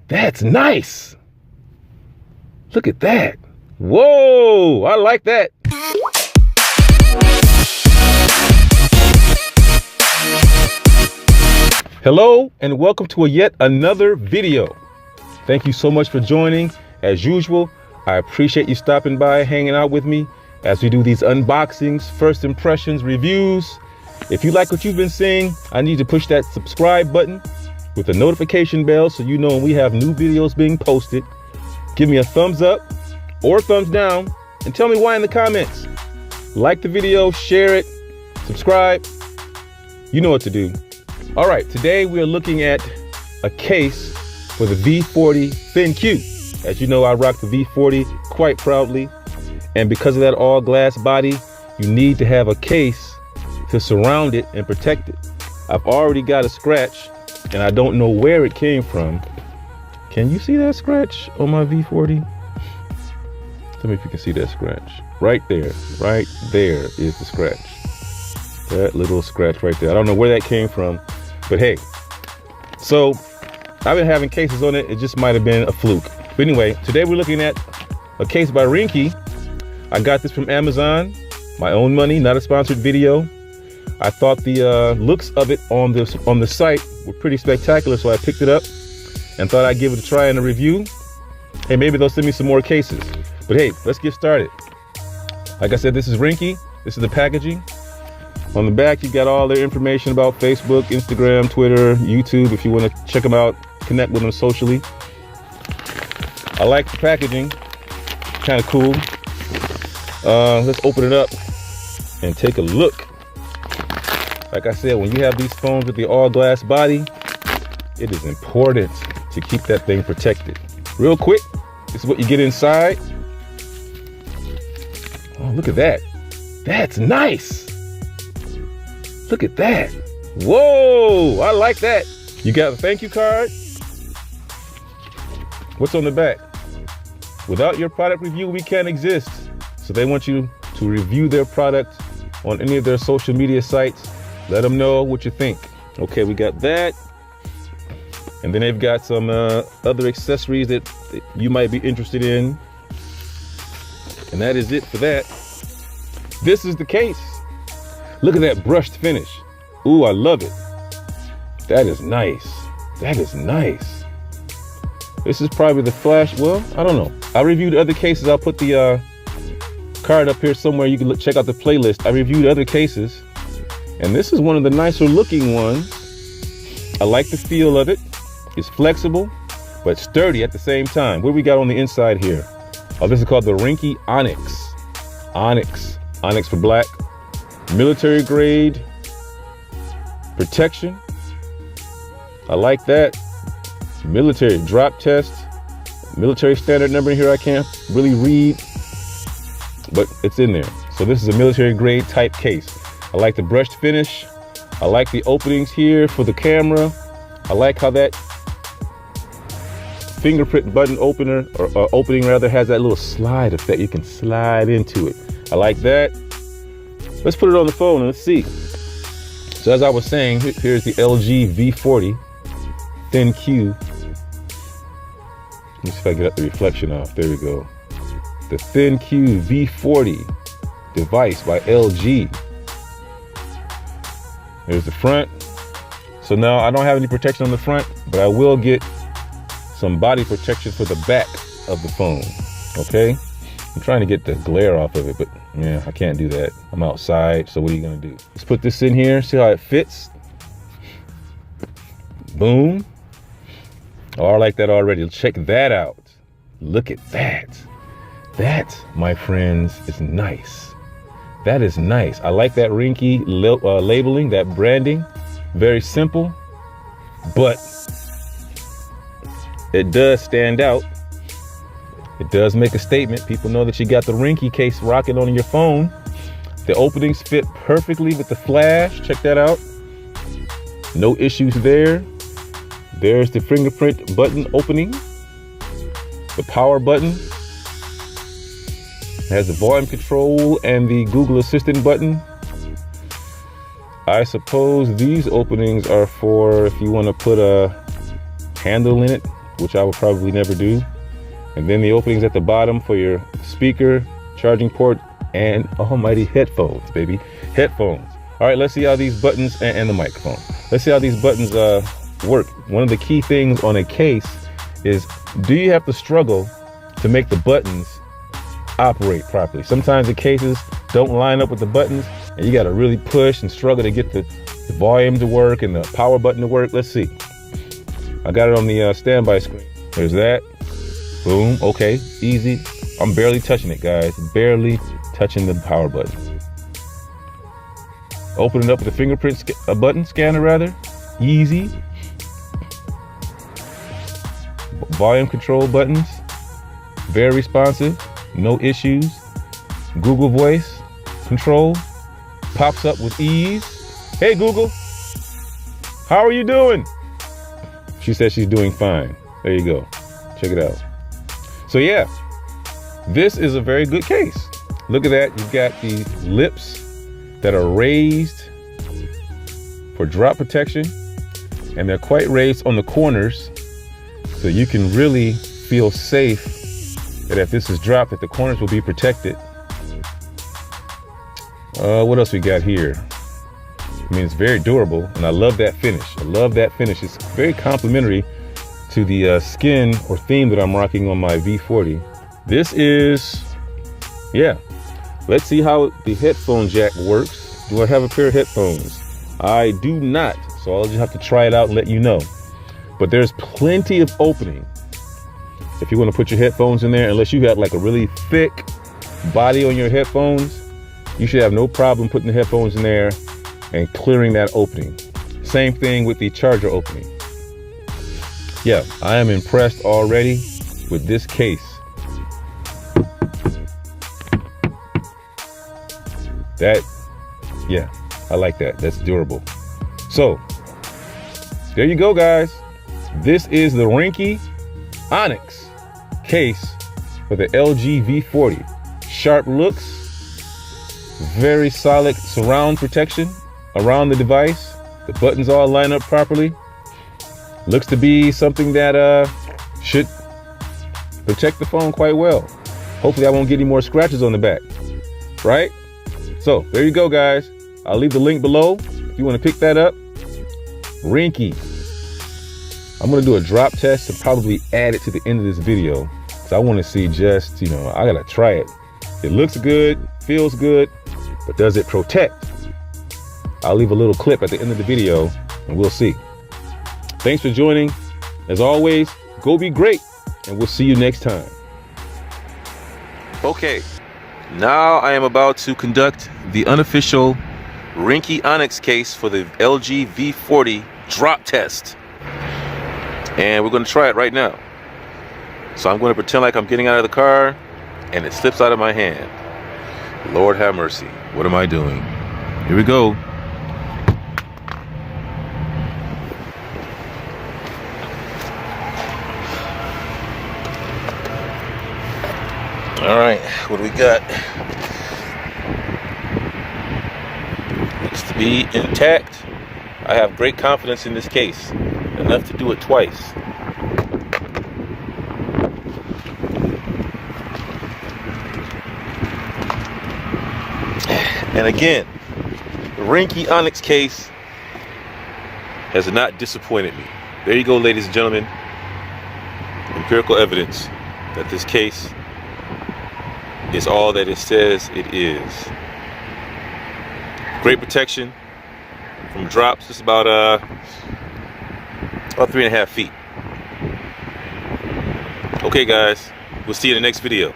That's nice. Look at that. Whoa, I like that. Hello and welcome to yet another video. Thank you so much for joining. As usual, I appreciate you stopping by, hanging out with me as we do these unboxings, first impressions, reviews. If you like what you've been seeing, I need to push that subscribe button with the notification bell so you know when we have new videos being posted. Give me a thumbs up or thumbs down and tell me why in the comments. Like the video, share it, subscribe. You know what to do. All right, today we are looking at a case for the V40 Thin Q. As you know, I rock the V40 quite proudly. And because of that all glass body, you need to have a case to surround it and protect it. I've already got a scratch and I don't know where it came from. Can you see that scratch on my V40? Tell me if you can see that scratch. Right there is the scratch. That little scratch right there. I don't know where that came from, but hey. So I've been having cases on it. It just might have been a fluke. But anyway, today we're looking at a case by RINGKE. I got this from Amazon, my own money, not a sponsored video. I thought the looks of it on the site were pretty spectacular, so I picked it up and thought I'd give it a try in a review. Hey, maybe they'll send me some more cases. But hey, let's get started. Like I said, this is RINGKE. This is the packaging. On the back, you got all their information about Facebook, Instagram, Twitter, YouTube, if you want to check them out, connect with them socially. I like the packaging, kind of cool. Let's open it up and take a look. Like I said, when you have these phones with the all glass body, it is important to keep that thing protected. Real quick, this is what you get inside. Oh, look at that. That's nice. Look at that. Whoa, I like that. You got a thank you card. What's on the back? Without your product review, we can't exist. So they want you to review their product on any of their social media sites. Let them know what you think. Okay, we got that. And then they've got some other accessories that you might be interested in. And that is it for that. This is the case. Look at that brushed finish. Ooh, I love it. That is nice. That is nice. This is probably the flash. Well, I don't know. I reviewed other cases. I'll put the card up here somewhere. You can check out the playlist. I reviewed other cases. And this is one of the nicer looking ones. I like the feel of it. It's flexible, but sturdy at the same time. What we got on the inside here? Oh, this is called the RINGKE Onyx. Onyx. Onyx for black. Military grade protection. I like that. Military drop test. Military standard number here I can't really read, but it's in there. So this is a military grade type case. I like the brushed finish. I like the openings here for the camera. I like how that fingerprint button opener or opening rather has that little slide effect. You can slide into it. I like that. Let's put it on the phone and let's see. So as I was saying, here's the LG V40 Thin Q. Let me see if I can get the reflection off. There we go. The Thin Q V40 device by LG. There's the front. So now I don't have any protection on the front, but I will get some body protection for the back of the phone. Okay. I'm trying to get the glare off of it, but yeah, I can't do that. I'm outside. So what are you going to do? Let's put this in here. See how it fits. Boom. Oh, I like that already. Check that out. Look at that. That, my friends, is nice. That is nice. I like that RINGKE labeling, that branding. Very simple, but it does stand out. It does make a statement. People know that you got the RINGKE case rocking on your phone. The openings fit perfectly with the flash. Check that out. No issues there. There's the fingerprint button opening. The power button. It has the volume control and the Google Assistant button. I suppose these openings are for if you want to put a handle in it, which I will probably never do. And then the openings at the bottom for your speaker, charging port, and almighty headphones, baby. Headphones. All right, let's see how these buttons, and the microphone. Let's see how these buttons work. One of the key things on a case is, do you have to struggle to make the buttons operate properly? Sometimes the cases don't line up with the buttons, and you got to really push and struggle to get the volume to work and the power button to work. Let's see. I got it on the standby screen. There's that. Boom. Okay, easy. I'm barely touching it, guys. Barely touching the power button. Open it up with the fingerprint button scanner, rather. Easy. Volume control buttons. Very responsive. No issues. Google Voice control pops up with ease. Hey Google, how are you doing? She says she's doing fine. There you go. Check it out. So yeah, this is a very good case. Look at that. You've got these lips that are raised for drop protection, and they're quite raised on the corners, so you can really feel safe that if this is dropped, that the corners will be protected. What else we got here? I mean, it's very durable, and I love that finish. I love that finish. It's very complimentary to the skin or theme that I'm rocking on my V40. This is, yeah. Let's see how the headphone jack works. Do I have a pair of headphones? I do not, so I'll just have to try it out and let you know. But there's plenty of opening if you want to put your headphones in there. Unless you got like a really thick body on your headphones, you should have no problem putting the headphones in there and clearing that opening. Same thing with the charger opening. Yeah, I am impressed already with this case. That, yeah, I like that. That's durable. So, there you go, guys. This is the RINKKE Onyx case for the LG V40. Sharp looks, very solid surround protection around the device. The buttons all line up properly. Looks to be something that should protect the phone quite well. Hopefully I won't get any more scratches on the back, right? So there you go, guys. I'll leave the link below if you want to pick that up. RINKKE. I'm going to do a drop test and probably add it to the end of this video, because I want to see just, I got to try it. It looks good, feels good, but does it protect? I'll leave a little clip at the end of the video and we'll see. Thanks for joining. As always, go be great, and we'll see you next time. Okay, now I am about to conduct the unofficial RINKKE Onyx case for the LG V40 drop test. And we're going to try it right now. So I'm going to pretend like I'm getting out of the car and it slips out of my hand. Lord have mercy. What am I doing? Here we go. All right, what do we got? Looks to be intact. I have great confidence in this case, enough to do it twice. And again, the RINKKE Onyx case has not disappointed me. There you go, ladies and gentlemen. Empirical evidence that this case is all that it says it is. Great protection from drops. Just about 3.5 feet. Okay, guys, we'll see you in the next video.